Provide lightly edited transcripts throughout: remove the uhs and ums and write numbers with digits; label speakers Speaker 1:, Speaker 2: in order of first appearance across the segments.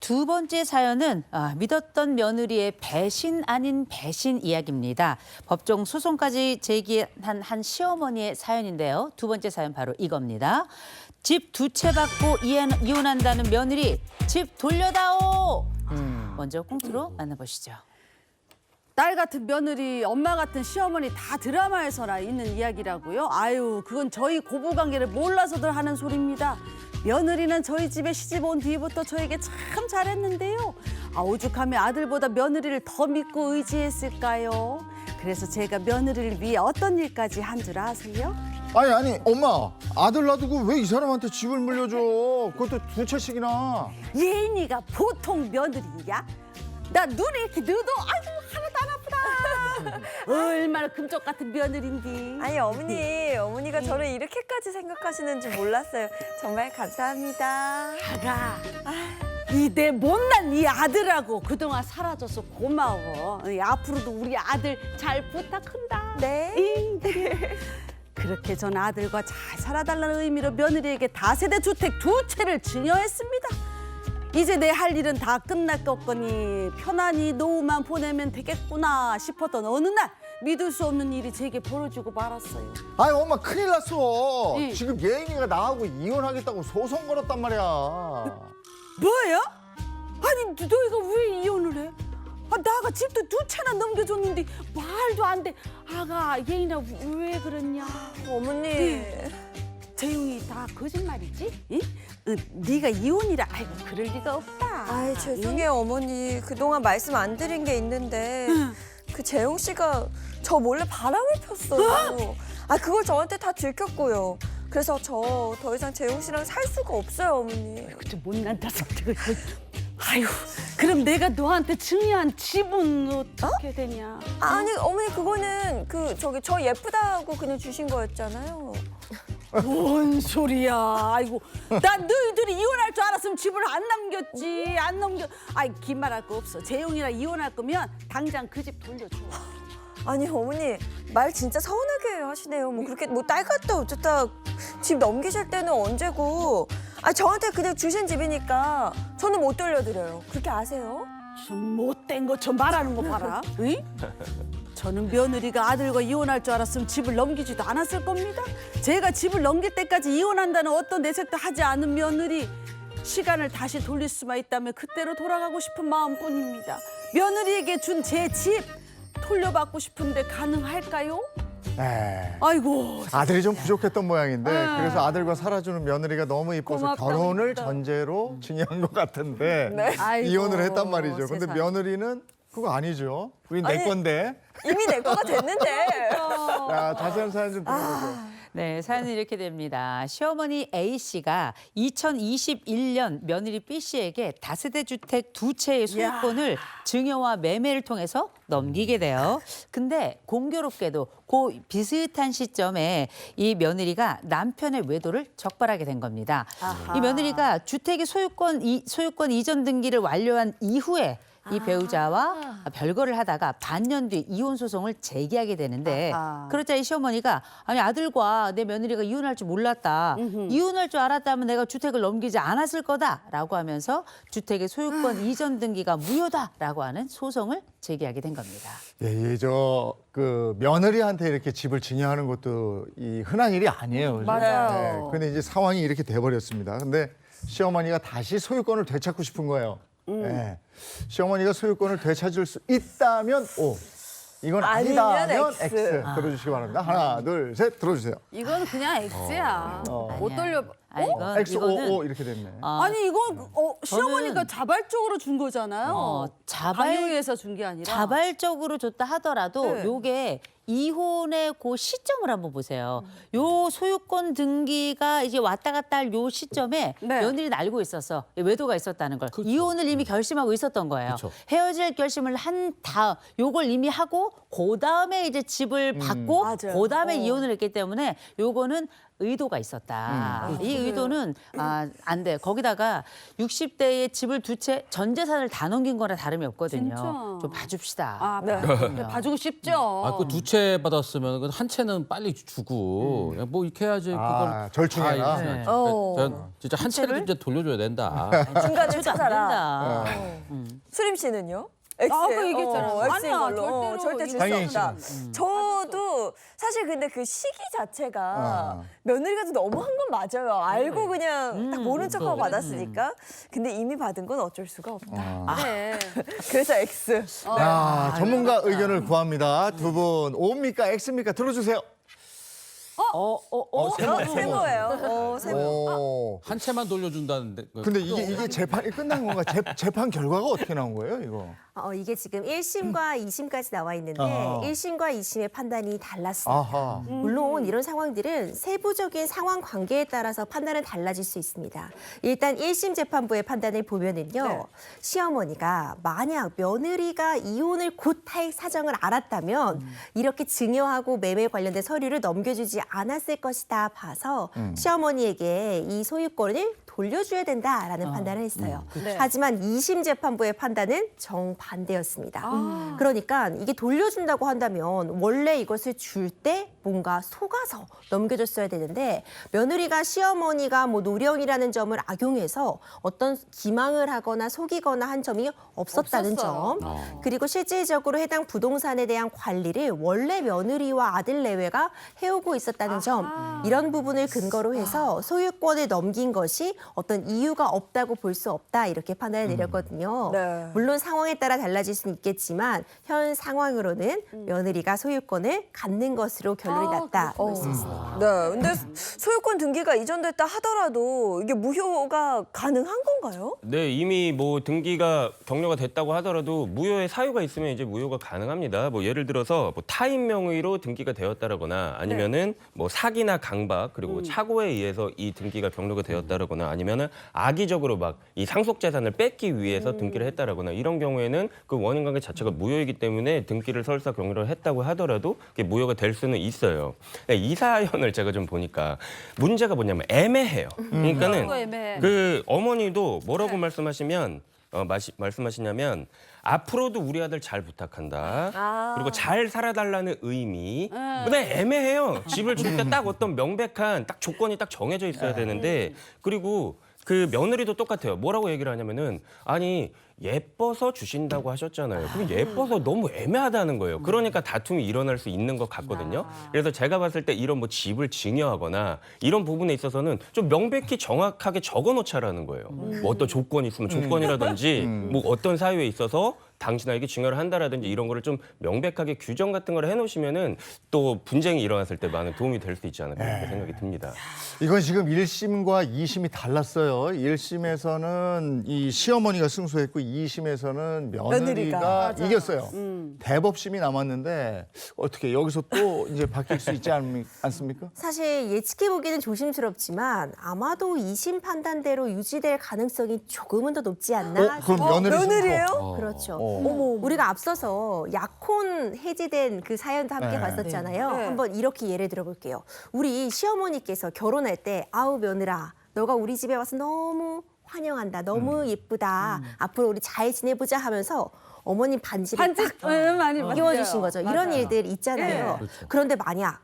Speaker 1: 두 번째 사연은 믿었던 며느리의 배신 아닌 배신 이야기입니다. 법정 소송까지 제기한 한 시어머니의 사연인데요. 두 번째 사연 바로 이겁니다. 집 두 채 받고 이혼한다는 며느리, 집 돌려다오! 먼저 꽁트로 만나보시죠.
Speaker 2: 딸 같은 며느리, 엄마 같은 시어머니 다 드라마에서나 있는 이야기라고요? 아유, 그건 저희 고부관계를 몰라서들 하는 소리입니다. 며느리는 저희 집에 시집 온 뒤부터 저에게 참 잘했는데요. 오죽하면 아들보다 며느리를 더 믿고 의지했을까요? 그래서 제가 며느리를 위해 어떤 일까지 한 줄 아세요?
Speaker 3: 아니 엄마, 아들 놔두고 왜 이 사람한테 집을 물려줘? 그것도 두 채씩이나.
Speaker 2: 예인이가 보통 며느리야? 나 눈에 이렇게 넣어도 아이고 하나도 안 아프다. 얼마나 금쪽 같은 며느리인데.
Speaker 4: 아니 어머니가 저를 이렇게까지 생각하시는지 몰랐어요. 정말 감사합니다.
Speaker 2: 아가, 이 내 못난 이 아들하고 그동안 살아줘서 고마워. 앞으로도 우리 아들 잘 부탁한다.
Speaker 4: 네.
Speaker 2: 그렇게 전 아들과 잘 살아달라는 의미로 며느리에게 다세대 주택 두 채를 증여했습니다. 이제 내 할 일은 다 끝날 것거니 편안히 노후만 보내면 되겠구나 싶었던 어느 날 믿을 수 없는 일이 제게 벌어지고 말았어요.
Speaker 3: 아니 엄마, 큰일 났어.
Speaker 2: 응.
Speaker 3: 지금 예인이가 나하고 이혼하겠다고 소송 걸었단 말이야.
Speaker 2: 뭐야? 아니 너희가 왜 이혼을 해? 나가 집도 두 채나 넘겨줬는데 말도 안 돼. 아가 예인아 왜 그랬냐?
Speaker 4: 어머니.
Speaker 2: 재용이 다 거짓말이지? 응? 네가 이혼이라 아이고 그럴 리가 없다.
Speaker 4: 아이 죄송해요 어머니. 그동안 말씀 안 드린 게 있는데 그 재용 씨가 저 몰래 바람을 폈어요. 그걸 저한테 다 들켰고요. 그래서 저 더 이상 재용 씨랑 살 수가 없어요 어머니.
Speaker 2: 그저 못난 녀석들. 아유, 그럼 내가 너한테 증여한 집은 어떻게 되냐?
Speaker 4: 아니 어머니 그거는 저 예쁘다고 그냥 주신 거였잖아요.
Speaker 2: 뭔 소리야? 아이고, 난 너희들이 이혼할 줄 알았으면 집을 안 남겼지. 안 넘겨. 아이 긴 말할 거 없어. 재용이랑 이혼할 거면 당장 그 집 돌려줘.
Speaker 4: 아니 어머니 말 진짜 서운하게 하시네요. 뭐 그렇게 뭐 딸 같다 어쩌다 집 넘기실 때는 언제고. 저한테 그냥 주신 집이니까 저는 못 돌려드려요. 그렇게 아세요?
Speaker 2: 좀 못된 것처럼 말하는 거 봐라. 응? 저는 며느리가 아들과 이혼할 줄 알았으면 집을 넘기지도 않았을 겁니다. 제가 집을 넘길 때까지 이혼한다는 어떤 내색도 하지 않은 며느리. 시간을 다시 돌릴 수만 있다면 그때로 돌아가고 싶은 마음뿐입니다. 며느리에게 준 제 집 돌려받고 싶은데 가능할까요?
Speaker 3: 에이,
Speaker 2: 아이고.
Speaker 3: 아들이 좀 부족했던 모양인데 그래서 아들과 살아주는 며느리가 너무 이뻐서
Speaker 2: 고맙다,
Speaker 3: 결혼을
Speaker 2: 고맙다.
Speaker 3: 전제로 증여한 것 같은데
Speaker 2: 아이고,
Speaker 3: 이혼을 했단 말이죠. 근데
Speaker 2: 세상에.
Speaker 3: 며느리는 그거 아니죠. 우리 내
Speaker 4: 아니,
Speaker 3: 건데.
Speaker 4: 이미 내 거가 됐는데.
Speaker 3: 자, 자세한 사연 좀 들어보죠.
Speaker 1: 네, 사연은 이렇게 됩니다. 시어머니 A씨가 2021년 며느리 B씨에게 다세대 주택 두 채의 소유권을 증여와 매매를 통해서 넘기게 돼요. 근데 공교롭게도 그 비슷한 시점에 이 며느리가 남편의 외도를 적발하게 된 겁니다.
Speaker 2: 아하.
Speaker 1: 이 며느리가 주택의 소유권 이전 등기를 완료한 이후에 이 배우자와 별거를 하다가 반년 뒤 이혼 소송을 제기하게 되는데
Speaker 2: 아하.
Speaker 1: 그러자 이 시어머니가 아니 아들과 내 며느리가 이혼할 줄 몰랐다. 이혼할 줄 알았다면 내가 주택을 넘기지 않았을 거다라고 하면서 주택의 소유권 이전 등기가 무효다라고 하는 소송을 제기하게 된 겁니다.
Speaker 3: 예, 그 며느리한테 이렇게 집을 증여하는 것도 이 흔한 일이 아니에요. 그죠?
Speaker 4: 맞아요.
Speaker 3: 근데 이제 상황이 이렇게 돼버렸습니다. 근데 시어머니가 다시 소유권을 되찾고 싶은 거예요. 예. 시어머니가 소유권을 되찾을 수 있다면 O, 이건
Speaker 4: 아니면
Speaker 3: 아니다면
Speaker 4: X.
Speaker 3: X 들어주시기 바랍니다. 하나, 둘, 셋 들어주세요.
Speaker 2: 이건 그냥 X야. 못 돌려.
Speaker 3: X, O, O 이렇게 됐네.
Speaker 2: 아니 이건 시어머니가 자발적으로 준 거잖아요. 강요해서 준 게 아니라.
Speaker 1: 자발적으로 줬다 하더라도
Speaker 2: 네.
Speaker 1: 요게 이혼의 그 시점을 한번 보세요. 요 소유권 등기가 이제 왔다 갔다 할 요 시점에
Speaker 2: 네.
Speaker 1: 며느리는 알고 있었어. 외도가 있었다는 걸. 이혼을 이미 결심하고 있었던 거예요. 헤어질 결심을 한 다음 요걸 이미 하고 그다음에 이제 집을 받고
Speaker 2: 맞아요.
Speaker 1: 그다음에 이혼을 했기 때문에 요거는 의도가 있었다. 이 의도는 안 돼. 거기다가 60대에 집을 두 채 전 재산을 다 넘긴 거나 다름이 없거든요.
Speaker 2: 진짜.
Speaker 1: 좀 봐줍시다.
Speaker 2: 아,
Speaker 4: 네.
Speaker 2: 봐주고 싶죠.
Speaker 5: 아, 그 두 채 받았으면 그 한 채는 빨리 주고 그냥 뭐 이렇게 해야지 그걸
Speaker 3: 절충해라.
Speaker 5: 다
Speaker 1: 네.
Speaker 5: 진짜 한 채를 진짜 돌려줘야 된다.
Speaker 4: 중간을
Speaker 1: 해도 안
Speaker 4: 찾아라.
Speaker 1: 된다.
Speaker 4: 수림 씨는요? X.
Speaker 2: 아까 얘기했잖아.
Speaker 4: X인
Speaker 2: 아니야,
Speaker 4: 걸로.
Speaker 2: 절대로
Speaker 4: 절대 줄 수
Speaker 3: 당연히
Speaker 4: 없다. 저도 사실 근데 그 시기 자체가 며느리가 좀 너무한 건 맞아요. 알고 그냥 딱 모른 척하고 받았으니까. 근데 이미 받은 건 어쩔 수가 없다.
Speaker 2: 네.
Speaker 4: 그래서 X.
Speaker 3: 야, 전문가 의견을 구합니다. 두 분 O입니까 X입니까? 들어주세요.
Speaker 4: 세모예요. 세모.
Speaker 3: 오.
Speaker 5: 한 채만 돌려준다는데.
Speaker 3: 근데 이게 재판이 끝난 건가? 재판 결과가 어떻게 나온 거예요, 이거?
Speaker 6: 이게 지금 1심과 2심까지 나와 있는데
Speaker 3: 어.
Speaker 6: 1심과 2심의 판단이 달랐습니다.
Speaker 3: 아하.
Speaker 6: 물론 이런 상황들은 세부적인 상황 관계에 따라서 판단은 달라질 수 있습니다. 일단 1심 재판부의 판단을 보면은요.
Speaker 4: 네.
Speaker 6: 시어머니가 만약 며느리가 이혼을 곧 할 사정을 알았다면 이렇게 증여하고 매매 관련된 서류를 넘겨주지 않았을 것이다 봐서 시어머니에게 이 소유권을 돌려줘야 된다라는 판단을 했어요. 하지만 2심 재판부의 판단은 정반대였습니다. 그러니까 이게 돌려준다고 한다면 원래 이것을 줄 때 뭔가 속아서 넘겨줬어야 되는데 며느리가 시어머니가 뭐 노령이라는 점을 악용해서 어떤 기망을 하거나 속이거나 한 점이 없었다는
Speaker 2: 없었어요.
Speaker 6: 점. 그리고 실질적으로 해당 부동산에 대한 관리를 원래 며느리와 아들 내외가 해오고 있었다는 점. 이런 부분을 근거로 해서 소유권을 넘긴 것이 어떤 이유가 없다고 볼 수 없다 이렇게 판단을 내렸거든요.
Speaker 4: 네.
Speaker 6: 물론 상황에 따라 달라질 수는 있겠지만 현 상황으로는 며느리가 소유권을 갖는 것으로 결론이 났다 볼 수 있습니다.
Speaker 4: 네. 근데 소유권 등기가 이전됐다 하더라도 이게 무효가 가능한 건가요?
Speaker 7: 네, 이미 뭐 등기가 격려가 됐다고 하더라도 무효의 사유가 있으면 이제 무효가 가능합니다. 뭐 예를 들어서 뭐 타인 명의로 등기가 되었다라거나 아니면은 뭐 사기나 강박 그리고 착오에 의해서 이 등기가 격려가 되었다라거나 아니면은 악의적으로 막 이 상속 재산을 뺏기 위해서 등기를 했다라거나 이런 경우에는 그 원인 관계 자체가 무효이기 때문에 등기를 설사 격려를 했다고 하더라도 그게 무효가 될 수는 있어요. 이 사연을 제가 좀 보니까 문제가 뭐냐면 애매해요. 그러니까는
Speaker 2: 그거 애매해.
Speaker 7: 그 어머니도 뭐라고 말씀하시냐면 앞으로도 우리 아들 잘 부탁한다. 그리고 잘 살아달라는 의미. 근데 애매해요. 집을 줄 때 딱 어떤 명백한 딱 조건이 딱 정해져 있어야 되는데 그리고 그 며느리도 똑같아요. 뭐라고 얘기를 하냐면은 아니 예뻐서 주신다고 하셨잖아요. 그럼 예뻐서 너무 애매하다는 거예요. 그러니까 다툼이 일어날 수 있는 것 같거든요. 그래서 제가 봤을 때 이런 뭐 집을 증여하거나 이런 부분에 있어서는 좀 명백히 정확하게 적어놓자라는 거예요. 뭐 어떤 조건이 있으면 조건이라든지 뭐 어떤 사유에 있어서 당신에게 증여를 한다라든지 이런 거를 좀 명백하게 규정 같은 걸 해놓으시면은 또 분쟁이 일어났을 때 많은 도움이 될 수 있지 않을까 이렇게 생각이 듭니다.
Speaker 3: 이건 지금 1심과 2심이 달랐어요. 1심에서는 이 시어머니가 승소했고 2심에서는 며느리가
Speaker 4: 며느리가.
Speaker 3: 이겼어요. 대법심이 남았는데 어떻게 여기서 또 이제 바뀔 수 있지 않습니까?
Speaker 6: 사실 예측해보기는 조심스럽지만 아마도 2심 판단대로 유지될 가능성이 조금은 더 높지 않나
Speaker 3: 그럼 며느리
Speaker 4: 며느리예요?
Speaker 3: 승소.
Speaker 6: 그렇죠.
Speaker 3: 어머.
Speaker 6: 우리가 앞서서 약혼 해지된 그 사연도 함께
Speaker 3: 네.
Speaker 6: 봤었잖아요.
Speaker 4: 네.
Speaker 6: 한번 이렇게 예를 들어볼게요. 우리 시어머니께서 결혼할 때 아우 며느라 너가 우리 집에 와서 너무 환영한다. 너무 예쁘다. 앞으로 우리 잘 지내보자 하면서 어머님 반지를 딱
Speaker 2: 많이
Speaker 6: 끼워주신 거죠. 이런
Speaker 2: 맞아요.
Speaker 6: 일들 있잖아요. 그런데 만약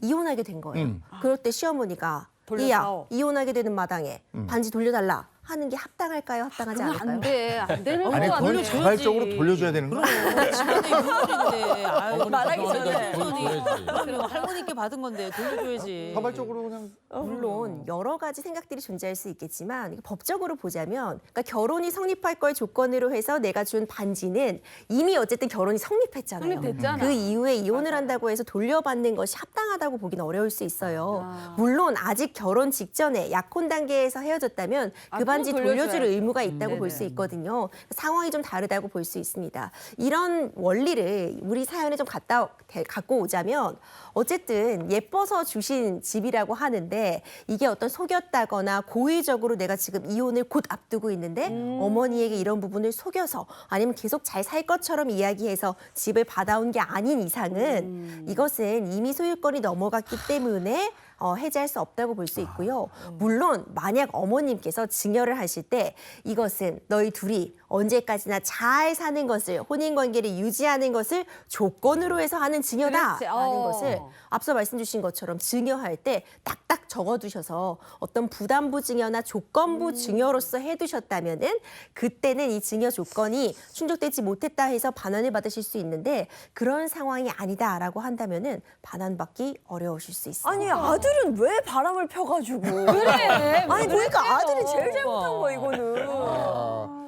Speaker 6: 이혼하게 된 거예요. 그럴 때 시어머니가 이야
Speaker 2: 돌려다오.
Speaker 6: 이혼하게 되는 마당에 반지 돌려달라 하는 게 합당할까요? 합당하지
Speaker 2: 그건
Speaker 6: 않을까요?
Speaker 2: 안 돼. 안 되는
Speaker 3: 아니
Speaker 2: 거
Speaker 3: 그건
Speaker 2: 아니에요.
Speaker 3: 자발적으로 돌려줘야 되는 거야.
Speaker 1: 집안의 유물인데. 아유,
Speaker 4: 말하기
Speaker 1: 너네가
Speaker 4: 전에.
Speaker 1: 그럼 할머니께 받은 건데 돌려줘야지.
Speaker 3: 자발적으로 그냥
Speaker 6: 물론 여러 가지 생각들이 존재할 수 있겠지만 이게 법적으로 보자면 그러니까 결혼이 성립할 걸 조건으로 해서 내가 준 반지는 이미 어쨌든 결혼이 성립했잖아요.
Speaker 2: 성립됐잖아.
Speaker 6: 그 이후에 이혼을 한다고 해서 돌려받는 것이 합당하다고 보기는 어려울 수 있어요. 물론 아직 결혼 직전에 약혼 단계에서 헤어졌다면 그 반지
Speaker 2: 그건
Speaker 6: 돌려줄
Speaker 2: 돌려줘야죠.
Speaker 6: 의무가 있다고 볼 수 있거든요. 상황이 좀 다르다고 볼 수 있습니다. 이런 원리를 우리 사연에 좀 갖고 오자면 어쨌든 예뻐서 주신 집이라고 하는데 이게 어떤 속였다거나 고의적으로 내가 지금 이혼을 곧 앞두고 있는데 어머니에게 이런 부분을 속여서 아니면 계속 잘 살 것처럼 이야기해서 집을 받아온 게 아닌 이상은 이것은 이미 소유권이 넘어갔기 때문에 해제할 수 없다고 볼 수 있고요. 물론 만약 어머님께서 증여를 하실 때 이것은 너희 둘이 언제까지나 잘 사는 것을 혼인 관계를 유지하는 것을 조건으로 해서 하는 증여다라는
Speaker 2: 그렇지.
Speaker 6: 것을 앞서 말씀 주신 것처럼 증여할 때 딱딱 적어두셔서 어떤 부담부 증여나 조건부 증여로서 해두셨다면은 그때는 이 증여 조건이 충족되지 못했다 해서 반환을 받으실 수 있는데 그런 상황이 아니다라고 한다면은 반환받기 어려우실 수 있어요.
Speaker 4: 아니 아들은 왜 바람을 펴가지고 그래 아니 그러니까 아들이 제일 잘못한 거야 이거는.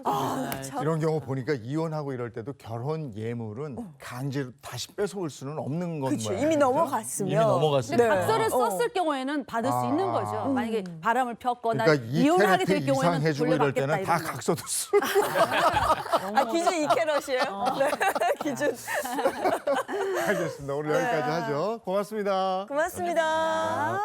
Speaker 3: 이런 경우 보니까 이혼하고 이럴 때도 결혼 예물은 강제로 다시 뺏어올 수는 없는 건
Speaker 4: 그렇죠.
Speaker 3: 거예요.
Speaker 4: 이미
Speaker 3: 그죠?
Speaker 4: 넘어갔으면.
Speaker 5: 이미 넘어갔으면.
Speaker 2: 근데
Speaker 4: 네.
Speaker 2: 각서를 썼을 경우에는 받을 수 있는 거죠. 만약에 바람을 폈거나
Speaker 3: 그러니까
Speaker 2: 이혼하게
Speaker 3: 2캐럿
Speaker 2: 될
Speaker 3: 이상
Speaker 2: 경우에는
Speaker 3: 해주고 이럴
Speaker 2: 돌려받겠다
Speaker 3: 때는 다
Speaker 2: 이런 거.
Speaker 3: 각서도 쓰.
Speaker 4: 아 기준 2캐럿이에요? 네. 기준.
Speaker 3: 알겠습니다. 오늘 여기까지 하죠. 고맙습니다.
Speaker 4: 고맙습니다.